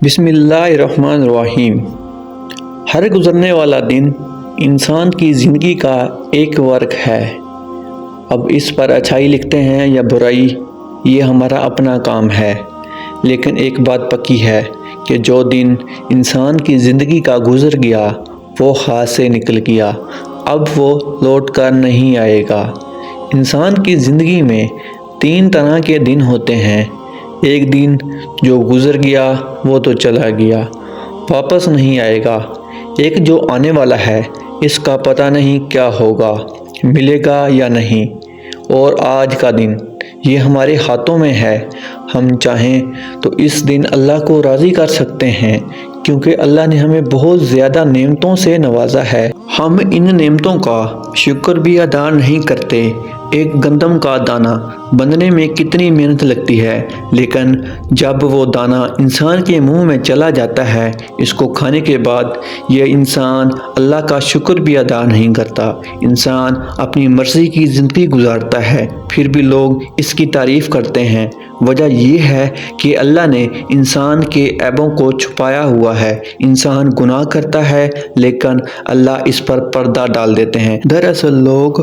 بسم اللہ الرحمن الرحیم۔ ہر گزرنے والا دن انسان کی زندگی کا ایک ورق ہے۔ اب اس پر اچھائی لکھتے ہیں یا برائی، یہ ہمارا اپنا کام ہے، لیکن ایک بات پکی ہے کہ جو دن انسان کی زندگی کا گزر گیا وہ ہاتھ سے نکل گیا، اب وہ لوٹ کر نہیں آئے گا۔ انسان کی زندگی میں 3 طرح کے دن ہوتے ہیں۔ ایک دن جو گزر گیا وہ تو چلا گیا، واپس نہیں آئے گا۔ ایک جو آنے والا ہے، اس کا پتہ نہیں کیا ہوگا، ملے گا یا نہیں۔ اور آج کا دن یہ ہمارے ہاتھوں میں ہے، ہم چاہیں تو اس دن اللہ کو راضی کر سکتے ہیں، کیونکہ اللہ نے ہمیں بہت زیادہ نعمتوں سے نوازا ہے۔ ہم ان نعمتوں کا شکر بھی ادا نہیں کرتے۔ ایک گندم کا دانہ بننے میں کتنی محنت لگتی ہے، لیکن جب وہ دانہ انسان کے منہ میں چلا جاتا ہے، اس کو کھانے کے بعد یہ انسان اللہ کا شکر بھی ادا نہیں کرتا۔ انسان اپنی مرضی کی زندگی گزارتا ہے، پھر بھی لوگ اس کی تعریف کرتے ہیں۔ وجہ یہ ہے کہ اللہ نے انسان کے عیبوں کو چھپایا ہوا ہے۔ انسان گناہ کرتا ہے، لیکن اللہ اس پر پردہ ڈال دیتے ہیں۔ دراصل لوگ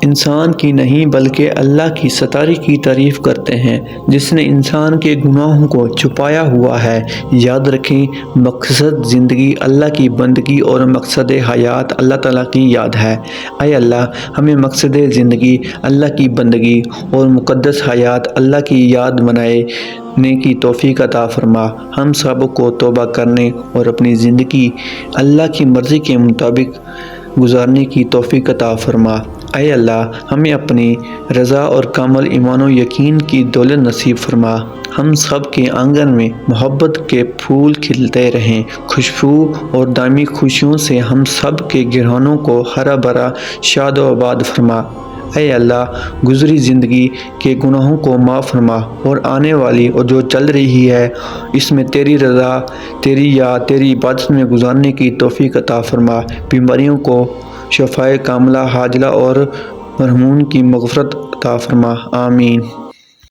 انسان کی نہیں بلکہ اللہ کی ستاری کی تعریف کرتے ہیں، جس نے انسان کے گناہوں کو چھپایا ہوا ہے۔ یاد رکھیں، مقصد زندگی اللہ کی بندگی اور مقصد حیات اللہ تعالیٰ کی یاد ہے۔ اے اللہ، ہمیں مقصد زندگی اللہ کی بندگی اور مقدس حیات اللہ کی یاد منانے کی توفیق عطا فرما۔ ہم سب کو توبہ کرنے اور اپنی زندگی اللہ کی مرضی کے مطابق گزارنے کی توفیق عطا فرما۔ اے اللہ، ہمیں اپنی رضا اور کامل ایمان و یقین کی دولت نصیب فرما۔ ہم سب کے آنگن میں محبت کے پھول کھلتے رہیں، خوشبو اور دائمی خوشیوں سے ہم سب کے گھرانوں کو ہرا بھرا شاد و آباد فرما۔ اے اللہ، گزری زندگی کے گناہوں کو معاف فرما اور آنے والی اور جو چل رہی ہے اس میں تیری رضا، تیری یاد، تیری عبادت میں گزارنے کی توفیق عطا فرما۔ بیماریوں کو شفائے کاملہ عاجلہ اور مرحومین کی مغفرت عطا فرما۔ آمین۔